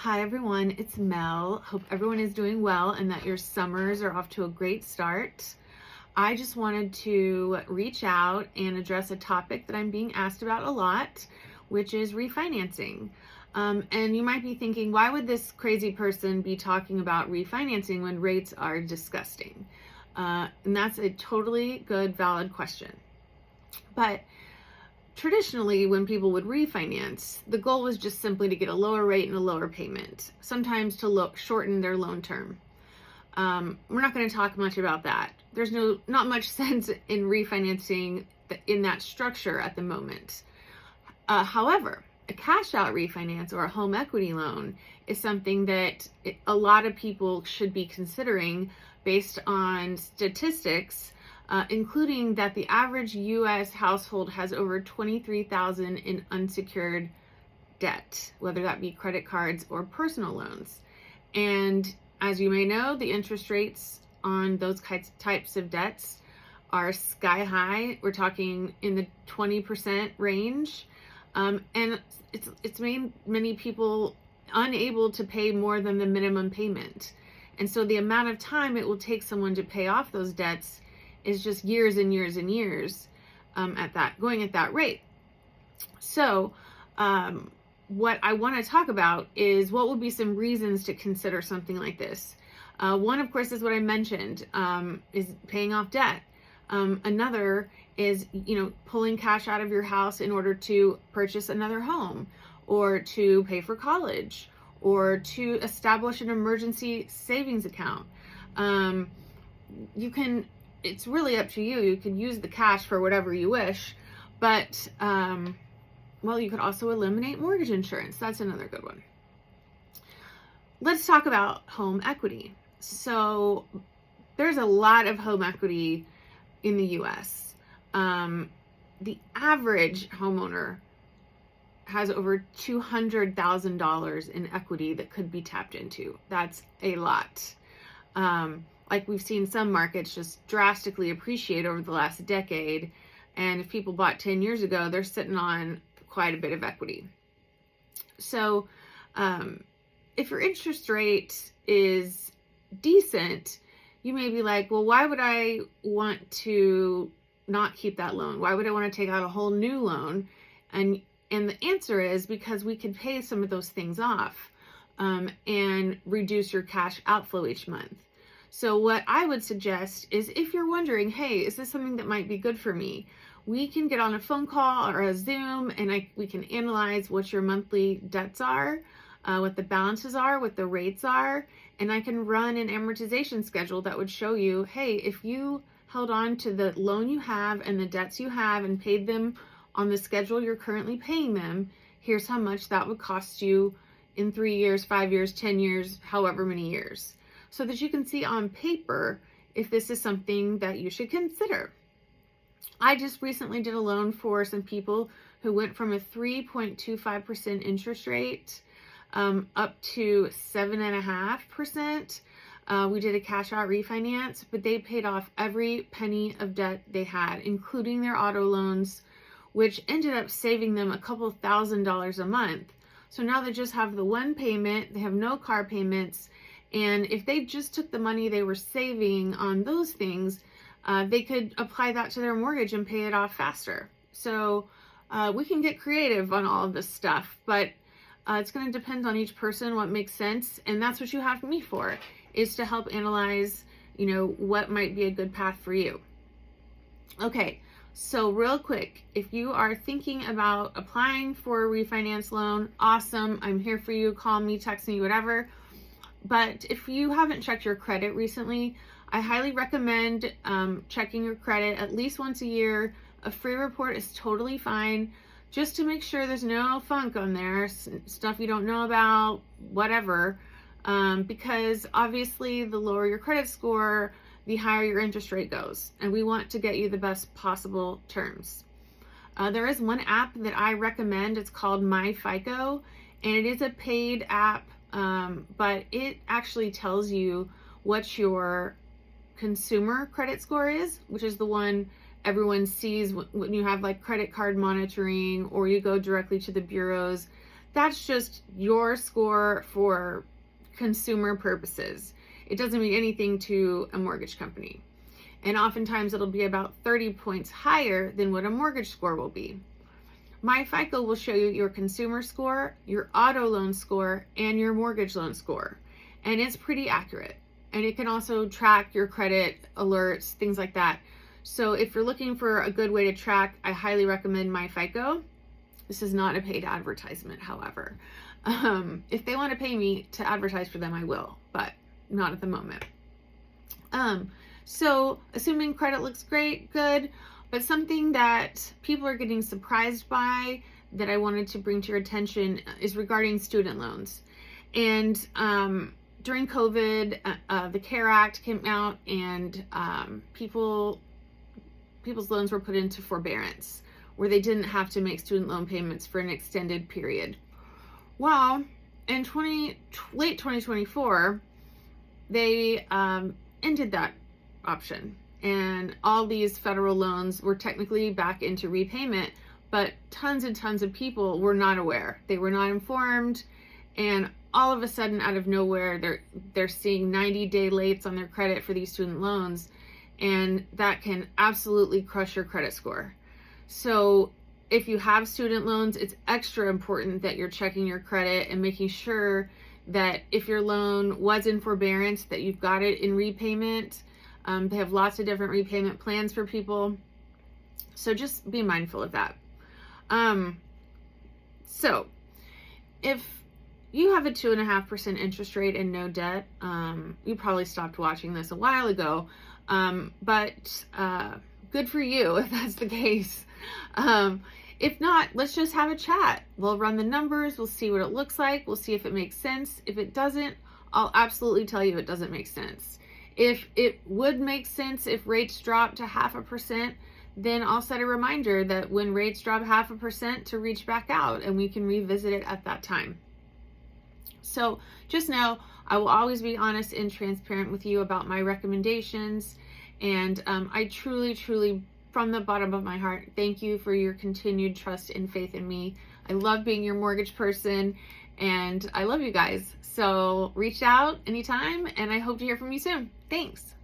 Hi everyone, it's Mel. Hope everyone is doing well and that your summers are off to a great start. I just wanted to reach out and address a topic that I'm being asked about a lot, which is refinancing. And you might be thinking, why would this crazy person be talking about refinancing when rates are disgusting? And that's a totally good, valid question. But traditionally, when people would refinance, the goal was just simply to get a lower rate and a lower payment, sometimes to shorten their loan term. We're not going to talk much about that. There's not much sense in refinancing in that structure at the moment. However, a cash out refinance or a home equity loan is something that a lot of people should be considering based on statistics, including that the average U.S. household has over $23,000 in unsecured debt, whether that be credit cards or personal loans. And as you may know, the interest rates on those types of debts are sky high. We're talking in the 20% range. And it's made many people unable to pay more than the minimum payment. And so the amount of time it will take someone to pay off those debts is just years and years and years going at that rate. So what I want to talk about is what would be some reasons to consider something like this. One, of course, is what I mentioned, is paying off debt. Another is, pulling cash out of your house in order to purchase another home or to pay for college or to establish an emergency savings account. It's really up to you. You can use the cash for whatever you wish, but, you could also eliminate mortgage insurance. That's another good one. Let's talk about home equity. So there's a lot of home equity in the U.S. The average homeowner has over $200,000 in equity that could be tapped into. That's a lot. Like we've seen some markets just drastically appreciate over the last decade. And if people bought 10 years ago, they're sitting on quite a bit of equity. So if your interest rate is decent, you may be like, well, why would I want to not keep that loan? Why would I want to take out a whole new loan? And the answer is because we can pay some of those things off and reduce your cash outflow each month. So what I would suggest is if you're wondering, hey, is this something that might be good for me? We can get on a phone call or a Zoom and we can analyze what your monthly debts are, what the balances are, what the rates are, and I can run an amortization schedule that would show you, hey, if you held on to the loan you have and the debts you have and paid them on the schedule you're currently paying them, here's how much that would cost you in 3 years, 5 years, 10 years, however many years, so that you can see on paper if this is something that you should consider. I just recently did a loan for some people who went from a 3.25% interest rate up to 7.5%. We did a cash out refinance, but they paid off every penny of debt they had, including their auto loans, which ended up saving them a couple $1,000s a month. So now they just have the one payment, they have no car payments, and if they just took the money they were saving on those things, they could apply that to their mortgage and pay it off faster. So we can get creative on all of this stuff, but it's going to depend on each person, what makes sense. And that's what you have me for, is to help analyze, what might be a good path for you. Okay, so real quick, if you are thinking about applying for a refinance loan, awesome. I'm here for you. Call me, text me, whatever. But if you haven't checked your credit recently, I highly recommend checking your credit at least once a year. A free report is totally fine, just to make sure there's no funk on there, stuff you don't know about, whatever. Because obviously the lower your credit score, the higher your interest rate goes. And we want to get you the best possible terms. There is one app that I recommend. It's called MyFICO, and it is a paid app, but it actually tells you what your consumer credit score is, which is the one everyone sees when you have like credit card monitoring or you go directly to the bureaus. That's just your score for consumer purposes. It doesn't mean anything to a mortgage company. And oftentimes it'll be about 30 points higher than what a mortgage score will be. My FICO will show you your consumer score, your auto loan score, and your mortgage loan score. And it's pretty accurate. And it can also track your credit alerts, things like that. So if you're looking for a good way to track, I highly recommend my FICO. This is not a paid advertisement, however. If they want to pay me to advertise for them, I will, but not at the moment. So assuming credit looks great, good. But something that people are getting surprised by that I wanted to bring to your attention is regarding student loans. And during COVID, the CARE Act came out, and people's loans were put into forbearance, where they didn't have to make student loan payments for an extended period. Well, in late 2024, they ended that option. And all these federal loans were technically back into repayment, but tons and tons of people were not aware. They were not informed, and all of a sudden, out of nowhere, they're seeing 90-day lates on their credit for these student loans, and that can absolutely crush your credit score. So if you have student loans, it's extra important that you're checking your credit and making sure that if your loan was in forbearance, that you've got it in repayment. They have lots of different repayment plans for people. So just be mindful of that. So if you have a 2.5% interest rate and no debt, you probably stopped watching this a while ago, but good for you if that's the case. If not, let's just have a chat. We'll run the numbers. We'll see what it looks like. We'll see if it makes sense. If it doesn't, I'll absolutely tell you it doesn't make sense. If it would make sense if rates drop to 0.5%, then I'll set a reminder that when rates drop 0.5% to reach back out, and we can revisit it at that time. So just know I will always be honest and transparent with you about my recommendations. And I truly, truly, from the bottom of my heart, thank you for your continued trust and faith in me. I love being your mortgage person, and I love you guys. So reach out anytime, and I hope to hear from you soon. Thanks.